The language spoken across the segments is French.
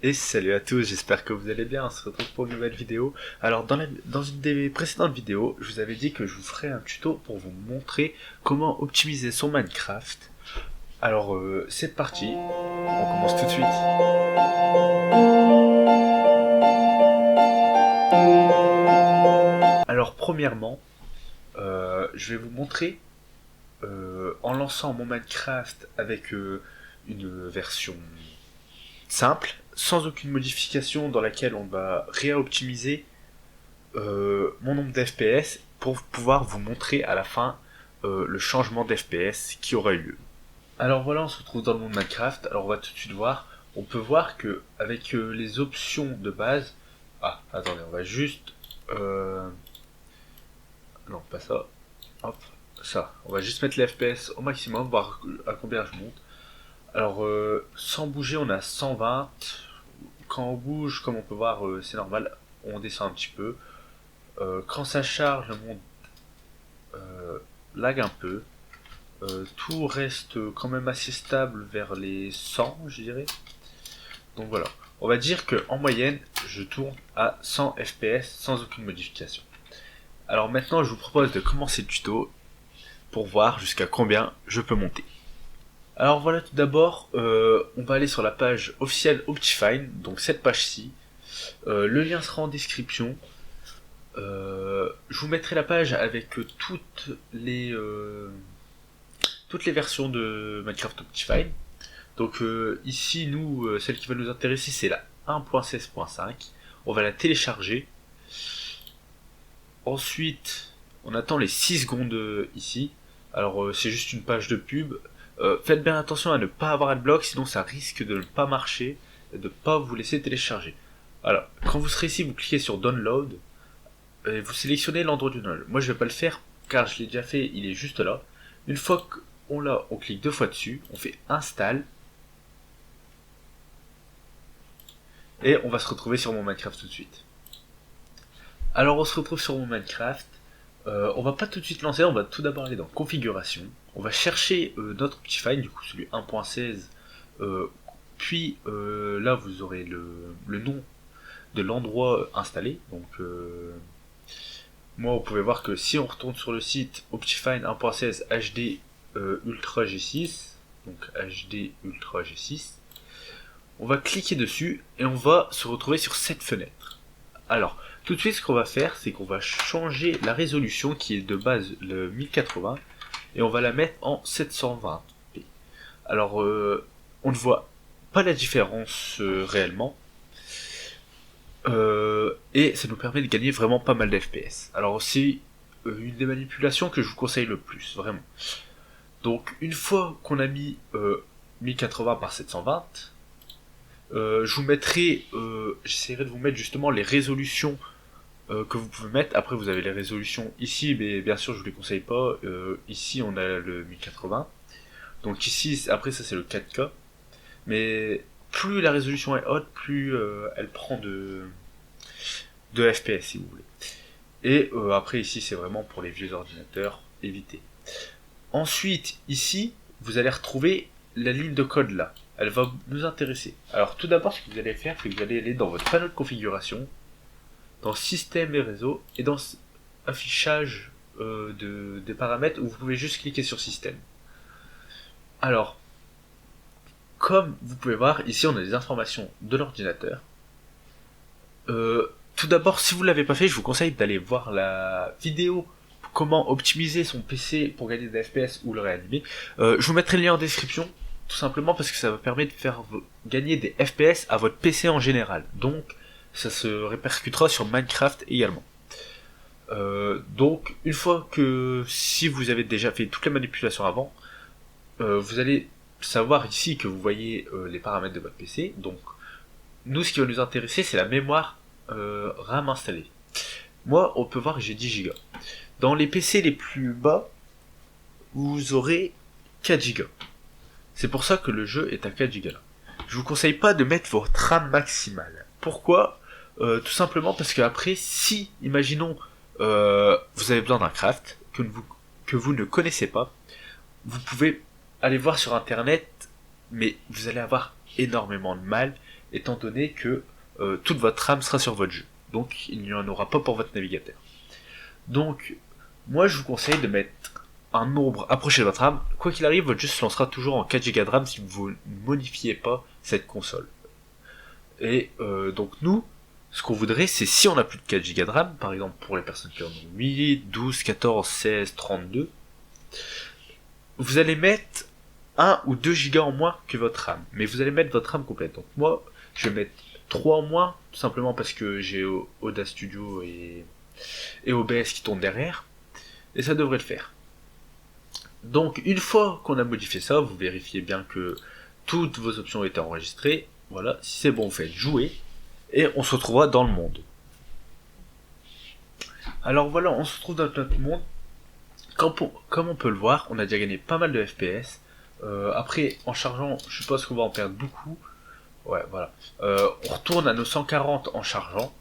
Et salut à tous, j'espère que vous allez bien, on se retrouve pour une nouvelle vidéo. Alors dans une des précédentes vidéos, je vous avais dit que je vous ferais un tuto pour vous montrer comment optimiser son Minecraft. Alors c'est parti, on commence tout de suite. Alors premièrement, je vais vous montrer en lançant mon Minecraft avec une version simple, sans aucune modification, dans laquelle on va réoptimiser mon nombre d'FPS pour pouvoir vous montrer à la fin le changement d'FPS qui aura eu lieu. Alors voilà, on se retrouve dans le monde Minecraft. Alors on va tout de suite voir. On peut voir que avec les options de base. Ah, attendez, on va juste. Non, pas ça. Hop, ça. On va juste mettre les FPS au maximum, voir à combien je monte. Alors, sans bouger, on a 120. Quand on bouge, comme on peut voir, c'est normal, on descend un petit peu. Quand ça charge, le monde lag un peu. Tout reste quand même assez stable vers les 100, je dirais. Donc voilà, on va dire que en moyenne, je tourne à 100 fps sans aucune modification. Alors maintenant, je vous propose de commencer le tuto pour voir jusqu'à combien je peux monter. Alors voilà, tout d'abord, on va aller sur la page officielle Optifine, donc cette page-ci. Le lien sera en description. Je vous mettrai la page avec toutes les versions de Minecraft Optifine. Donc ici, nous, celle qui va nous intéresser, c'est la 1.16.5. On va la télécharger. Ensuite, on attend les 6 secondes ici. Alors c'est juste une page de pub. Faites bien attention à ne pas avoir Adblock, sinon ça risque de ne pas marcher et de ne pas vous laisser télécharger. Alors, quand vous serez ici, vous cliquez sur Download et vous sélectionnez l'endroit du download. Moi je vais pas le faire car je l'ai déjà fait, il est juste là. Une fois qu'on l'a, on clique 2 fois dessus, on fait Install et on va se retrouver sur mon Minecraft tout de suite. Alors on se retrouve sur mon Minecraft. On va pas tout de suite lancer, on va tout d'abord aller dans configuration. On va chercher notre Optifine, du coup celui 1.16. Puis là vous aurez le nom de l'endroit installé. Donc moi vous pouvez voir que si on retourne sur le site Optifine 1.16 HD Ultra G6, donc HD Ultra G6, on va cliquer dessus et on va se retrouver sur cette fenêtre. Alors, tout de suite, ce qu'on va faire, c'est qu'on va changer la résolution qui est de base le 1080 et on va la mettre en 720p. Alors, on ne voit pas la différence réellement et ça nous permet de gagner vraiment pas mal d'FPS. Alors, c'est une des manipulations que je vous conseille le plus, vraiment. Donc, une fois qu'on a mis 1080 par 720, je vous mettrai, j'essaierai de vous mettre justement les résolutions que vous pouvez mettre. Après vous avez les résolutions ici, mais bien sûr je vous les conseille pas. Ici on a le 1080, donc ici après ça c'est le 4K, mais plus la résolution est haute, plus elle prend de FPS si vous voulez. Et après ici c'est vraiment pour les vieux ordinateurs, évitez. Ensuite ici vous allez retrouver la ligne de code là. Elle va nous intéresser. Alors tout d'abord ce que vous allez faire, c'est que vous allez aller dans votre panneau de configuration, dans système et réseau, et dans affichage des paramètres, où vous pouvez juste cliquer sur système. Alors, comme vous pouvez voir, ici on a des informations de l'ordinateur. Tout d'abord, si vous ne l'avez pas fait, je vous conseille d'aller voir la vidéo comment optimiser son PC pour gagner des FPS ou le réanimer. Je vous mettrai le lien en description, tout simplement parce que ça va permettre de faire gagner des FPS à votre PC en général. Donc, ça se répercutera sur Minecraft également. Donc, une fois que si vous avez déjà fait toutes les manipulations avant, vous allez savoir ici que vous voyez les paramètres de votre PC. Donc, nous, ce qui va nous intéresser, c'est la mémoire RAM installée. Moi, on peut voir que j'ai 10 Go. Dans les PC les plus bas, vous aurez 4 Go. C'est pour ça que le jeu est à 4 Go là. Je vous conseille pas de mettre votre RAM maximale. Pourquoi ? Tout simplement parce que après, si, imaginons, vous avez besoin d'un craft que vous ne connaissez pas, vous pouvez aller voir sur internet, mais vous allez avoir énormément de mal étant donné que toute votre RAM sera sur votre jeu. Donc il n'y en aura pas pour votre navigateur. Donc moi je vous conseille de mettre un nombre approché de votre RAM. Quoi qu'il arrive, votre jeu se lancera toujours en 4 Go de RAM si vous ne modifiez pas cette console. Et donc nous, ce qu'on voudrait, c'est si on a plus de 4 Go de RAM, par exemple pour les personnes qui en ont 8, 12, 14, 16, 32, vous allez mettre 1 ou 2 Go en moins que votre RAM. Mais vous allez mettre votre RAM complète. Donc moi, je vais mettre 3 en moins, tout simplement parce que j'ai Audace Studio et OBS qui tournent derrière. Et ça devrait le faire. Donc une fois qu'on a modifié ça, vous vérifiez bien que toutes vos options ont été enregistrées. Voilà, si c'est bon, vous faites jouer. Et on se retrouvera dans le monde. Alors voilà, on se retrouve dans notre monde. Comme on peut le voir, on a déjà gagné pas mal de FPS. Après, en chargeant, je suppose qu'on va en perdre beaucoup. Ouais, voilà. On retourne à nos 140 en chargeant.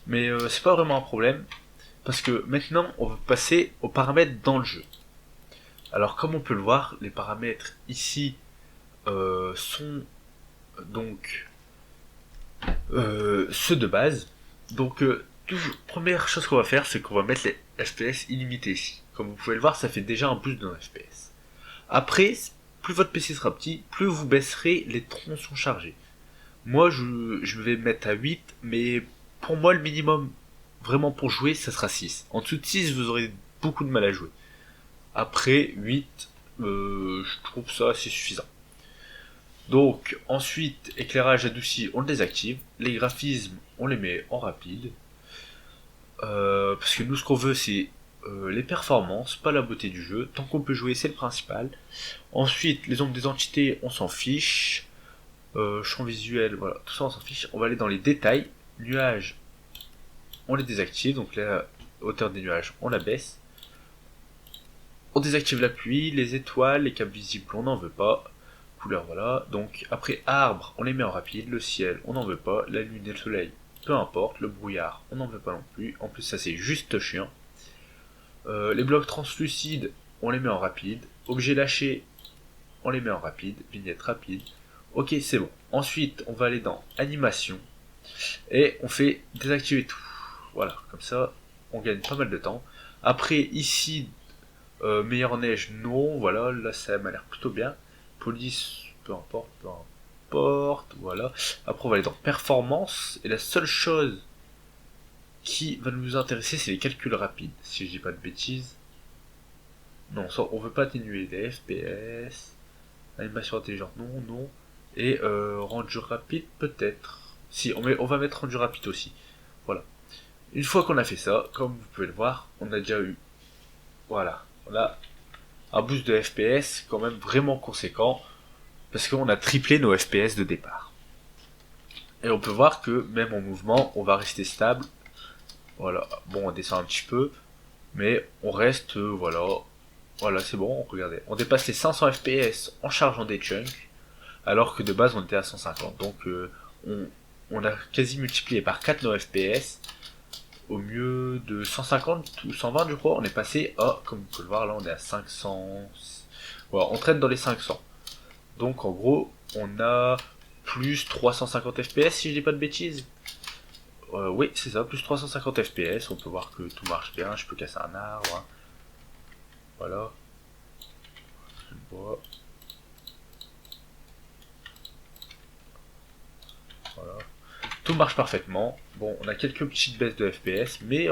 Mais c'est pas vraiment un problème. Parce que maintenant, on va passer aux paramètres dans le jeu. Alors, comme on peut le voir, les paramètres ici sont donc ceux de base. Donc, première chose qu'on va faire, c'est qu'on va mettre les FPS illimités ici. Comme vous pouvez le voir, ça fait déjà un boost dans les FPS. Après, plus votre PC sera petit, plus vous baisserez les tronçons chargés. Moi, je vais mettre à 8, mais pour moi, le minimum, vraiment pour jouer, ça sera 6. En dessous de 6, vous aurez beaucoup de mal à jouer. Après, 8, je trouve ça assez suffisant. Donc, ensuite, éclairage adouci, on le désactive. Les graphismes, on les met en rapide. Parce que nous, ce qu'on veut, c'est les performances, pas la beauté du jeu. Tant qu'on peut jouer, c'est le principal. Ensuite, les ombres des entités, on s'en fiche. Champ visuel, voilà, tout ça on s'en fiche. On va aller dans les détails. Nuages, on les désactive. Donc la hauteur des nuages, on la baisse. On désactive la pluie, les étoiles, les câbles visibles, on n'en veut pas. Couleur, voilà. Donc après arbres, on les met en rapide. Le ciel, on n'en veut pas. La lune et le soleil, peu importe. Le brouillard, on n'en veut pas non plus. En plus, ça c'est juste chiant. Les blocs translucides, on les met en rapide. Objets lâchés, on les met en rapide. Vignette rapide. Ok, c'est bon. Ensuite, on va aller dans animation et on fait désactiver tout. Voilà, comme ça, on gagne pas mal de temps. Après, ici, meilleure neige, non. Voilà, là, ça m'a l'air plutôt bien. Police, peu importe, peu importe. Voilà. Après, on va aller dans performance et la seule chose qui va nous intéresser, c'est les calculs rapides. Si je dis pas de bêtises. Non, ça, on veut pas atténuer les FPS. Animation intelligente, non, non. Et rendu rapide peut-être. Si, on va mettre rendu rapide aussi. Voilà. Une fois qu'on a fait ça, comme vous pouvez le voir, on a déjà eu, voilà, on a un boost de FPS quand même vraiment conséquent, parce qu'on a triplé nos FPS de départ. Et on peut voir que même en mouvement, on va rester stable. Voilà, bon, on descend un petit peu, mais on reste, voilà, c'est bon, regardez. On dépasse les 500 FPS en chargeant des chunks, alors que de base on était à 150. Donc on a quasi multiplié par 4 nos FPS. Au mieux de 150 ou 120 je crois, on est passé à, comme vous pouvez le voir là, on est à 500. Voilà, on traîne dans les 500. Donc en gros, on a plus 350 FPS si je dis pas de bêtises. Oui, c'est ça, plus 350 FPS. On peut voir que tout marche bien. Je peux casser un arbre. Hein. Voilà. Je vois. Voilà. Tout marche parfaitement. Bon, on a quelques petites baisses de FPS, mais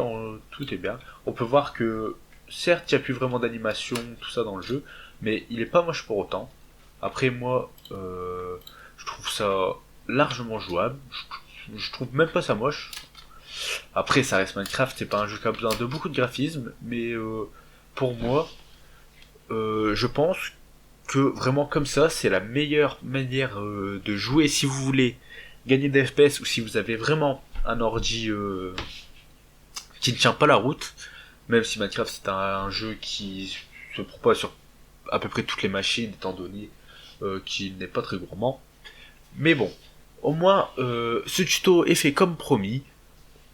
tout est bien. On peut voir que, certes, il n'y a plus vraiment d'animation, tout ça dans le jeu, mais il est pas moche pour autant. Après, moi, je trouve ça largement jouable. Je trouve même pas ça moche. Après, ça reste Minecraft, c'est pas un jeu qui a besoin de beaucoup de graphisme, mais pour moi, je pense que vraiment comme ça, c'est la meilleure manière de jouer si vous voulez gagner des FPS ou si vous avez vraiment un ordi qui ne tient pas la route, même si Minecraft c'est un jeu qui se propose sur à peu près toutes les machines étant donné qu'il n'est pas très gourmand. Mais bon, au moins ce tuto est fait comme promis.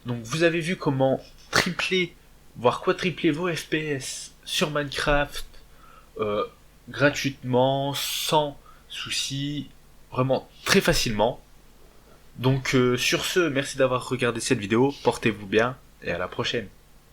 Donc vous avez vu comment tripler, voire quadrupler vos FPS sur Minecraft gratuitement, sans souci, vraiment très facilement. Donc sur ce, merci d'avoir regardé cette vidéo, portez-vous bien et à la prochaine.